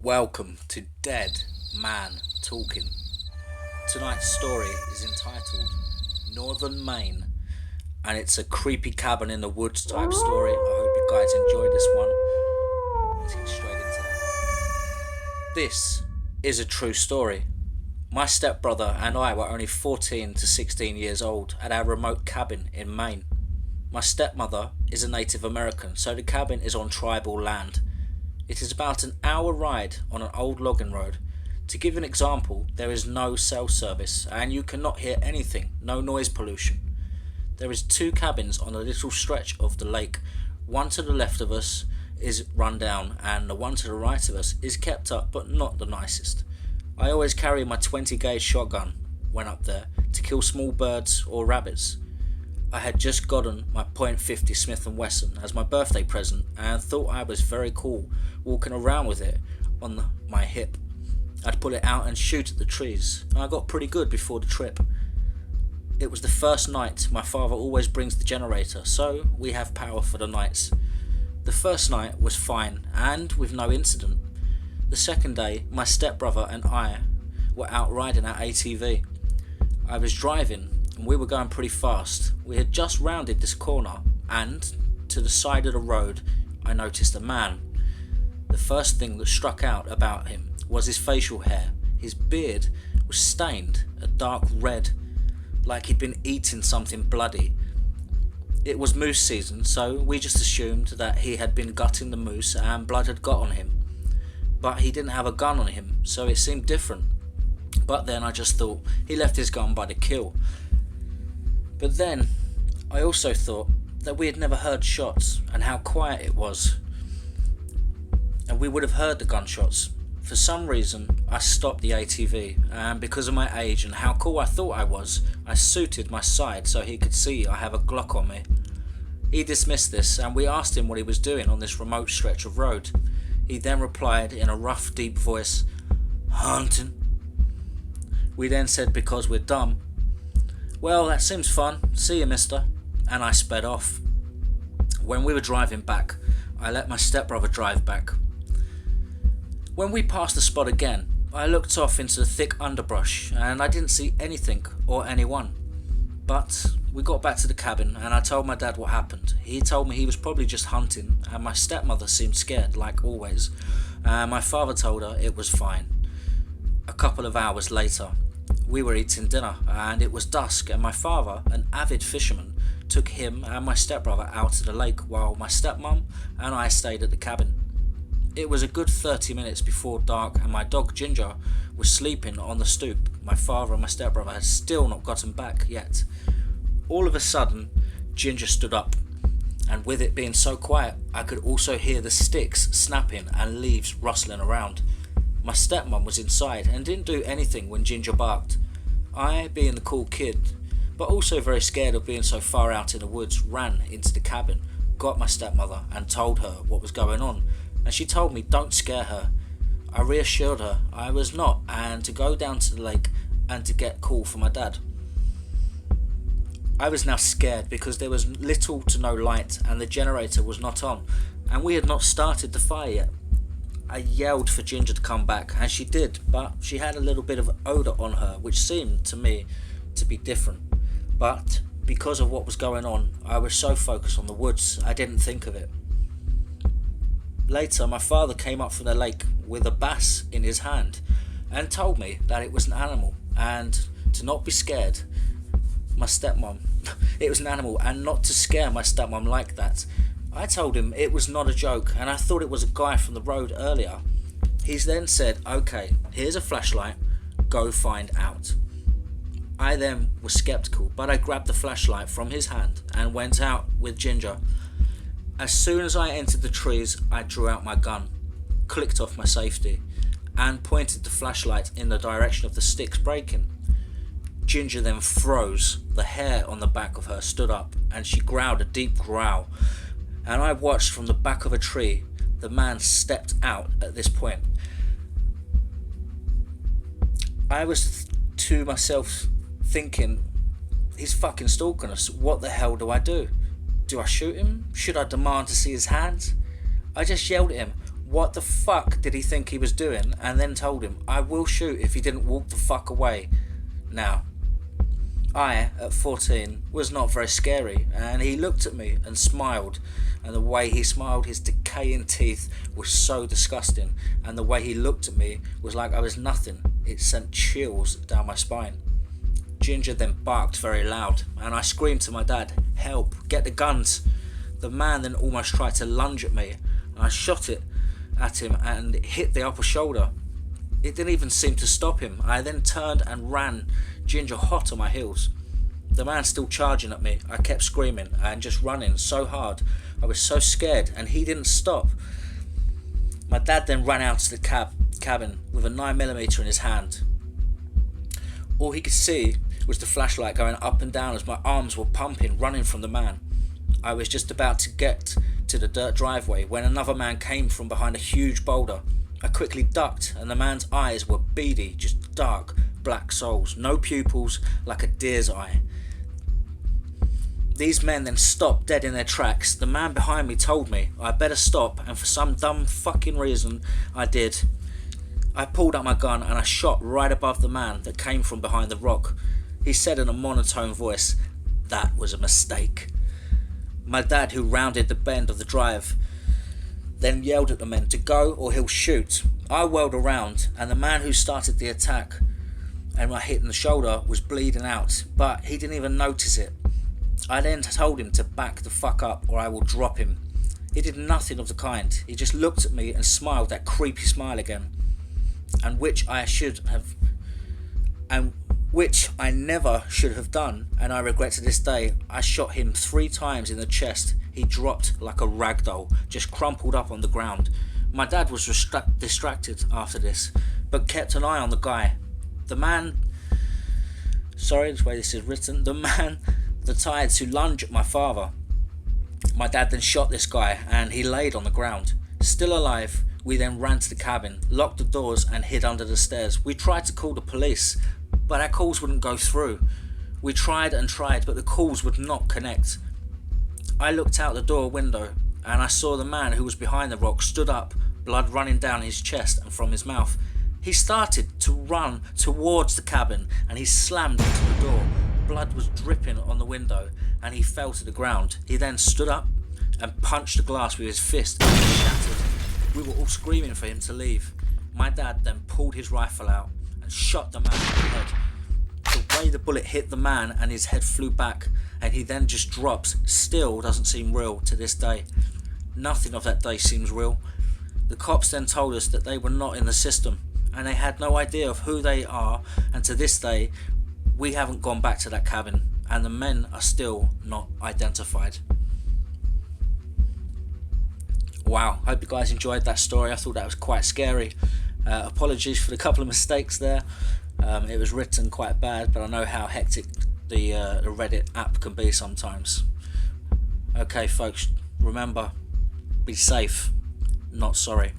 Welcome to Dead Man Talking. Tonight's story is entitled Northern Maine, and it's a creepy cabin in the woods type story. I hope you guys enjoy this one. Let's get straight into that. This is a true story. My stepbrother and I were only 14 to 16 years old at our remote cabin in Maine. My stepmother is a Native American, so the cabin is on tribal land. It is about an hour ride on an old logging road. To give an example, there is no cell service and you cannot hear anything, no noise pollution. There is two cabins on a little stretch of the lake. One to the left of us is run down and the one to the right of us is kept up but not the nicest. I always carry my 20 gauge shotgun when up there to kill small birds or rabbits. I had just gotten my .50 Smith & Wesson as my birthday present and thought I was very cool walking around with it on my hip. I'd pull it out and shoot at the trees, and I got pretty good before the trip. It was the first night. My father always brings the generator, so we have power for the nights. The first night was fine and with no incident. The second day, my stepbrother and I were out riding our ATV. I was driving and we were going pretty fast. We had just rounded this corner and to the side of the road I noticed a man. The first thing that struck out about him was his facial hair. His beard was stained a dark red, like he'd been eating something bloody. It was moose season, so we just assumed that he had been gutting the moose and blood had got on him. But he didn't have a gun on him, so it seemed different. But then I just thought he left his gun by the kill. But then I also thought that we had never heard shots and how quiet it was. And we would have heard the gunshots. For some reason I stopped the ATV, and because of my age and how cool I thought I was, I suited my side so he could see I have a Glock on me. He dismissed this and we asked him what he was doing on this remote stretch of road. He then replied in a rough deep voice, "Hunting." We then said because we're dumb, "Well, that seems fun, see you mister," and I sped off. When we were driving back, I let my stepbrother drive back. When we passed the spot again, I looked off into the thick underbrush and I didn't see anything or anyone. But we got back to the cabin and I told my dad what happened. He told me he was probably just hunting and my stepmother seemed scared like always. My father told her it was fine. A couple of hours later, we were eating dinner and it was dusk and my father, an avid fisherman, took him and my stepbrother out to the lake while my stepmom and I stayed at the cabin. It was a good 30 minutes before dark and my dog Ginger was sleeping on the stoop. My father and my stepbrother had still not gotten back yet. All of a sudden, Ginger stood up, and with it being so quiet, I could also hear the sticks snapping and leaves rustling around. My stepmom was inside and didn't do anything when Ginger barked. I, being the cool kid, but also very scared of being so far out in the woods, ran into the cabin, got my stepmother and told her what was going on, and she told me don't scare her. I reassured her I was not and to go down to the lake and to get call for my dad. I was now scared because there was little to no light and the generator was not on and we had not started the fire yet. I yelled for Ginger to come back and she did, but she had a little bit of odour on her which seemed to me to be different. But because of what was going on, I was so focused on the woods I didn't think of it. Later, my father came up from the lake with a bass in his hand and told me that it was an animal and to not be scared. My stepmom, it was an animal and not to scare my stepmom like that. I told him it was not a joke and I thought it was a guy from the road earlier. He then said, "Okay, here's a flashlight, go find out." I then was skeptical, but I grabbed the flashlight from his hand and went out with Ginger. As soon as I entered the trees, I drew out my gun, clicked off my safety, and pointed the flashlight in the direction of the sticks breaking. Ginger then froze. The hair on the back of her stood up, and she growled a deep growl. And I watched from the back of a tree. The man stepped out at this point. I was to myself thinking, he's fucking stalking us. What the hell do I do? Do I shoot him? Should I demand to see his hands? I just yelled at him, What the fuck did he think he was doing? And then told him, I will shoot if he didn't walk the fuck away. Now, I, at 14, was not very scary, and he looked at me and smiled, and the way he smiled, his decaying teeth were so disgusting, and the way he looked at me was like I was nothing. It sent chills down my spine. Ginger then barked very loud, and I screamed to my dad, help, get the guns. The man then almost tried to lunge at me, and I shot it at him and it hit the upper shoulder. It didn't even seem to stop him. I then turned and ran, Ginger hot on my heels. The man still charging at me. I kept screaming and just running so hard. I was so scared and he didn't stop. My dad then ran out to the cabin with a 9mm in his hand. All he could see was the flashlight going up and down as my arms were pumping, running from the man. I was just about to get to the dirt driveway when another man came from behind a huge boulder. I quickly ducked and the man's eyes were beady, just dark black souls, no pupils, like a deer's eye. These men then stopped dead in their tracks. The man behind me told me I better stop, and for some dumb fucking reason I did. I pulled out my gun and I shot right above the man that came from behind the rock. He said in a monotone voice, that was a mistake. My dad, who rounded the bend of the drive, then yelled at the men to go or he'll shoot. I whirled around and the man who started the attack and my hit in the shoulder was bleeding out, but he didn't even notice it. I then told him to back the fuck up or I will drop him. He did nothing of the kind. He just looked at me and smiled that creepy smile again, and which I never should have done, and I regret to this day. I shot him 3 times in the chest. He dropped like a rag doll, just crumpled up on the ground. My dad was distracted after this, but kept an eye on the guy. The man, sorry, the way this is written, the man that tried to lunge at my father. My dad then shot this guy and he laid on the ground. Still alive, we then ran to the cabin, locked the doors and hid under the stairs. We tried to call the police, but our calls wouldn't go through. We tried and tried, but the calls would not connect. I looked out the door window and I saw the man who was behind the rock stood up, blood running down his chest and from his mouth. He started to run towards the cabin and he slammed into the door. Blood was dripping on the window and he fell to the ground. He then stood up and punched the glass with his fist and it shattered. We were all screaming for him to leave. My dad then pulled his rifle out and shot the man in the head. The way the bullet hit the man and his head flew back and he then just drops still doesn't seem real to this day. Nothing of that day seems real. The cops then told us that they were not in the system and they had no idea of who they are, and to this day we haven't gone back to that cabin and the men are still not identified. Wow, hope you guys enjoyed that story. I thought that was quite scary. Apologies for the couple of mistakes there. It was written quite bad, but I know how hectic the Reddit app can be sometimes. Okay folks, remember, be safe, not sorry.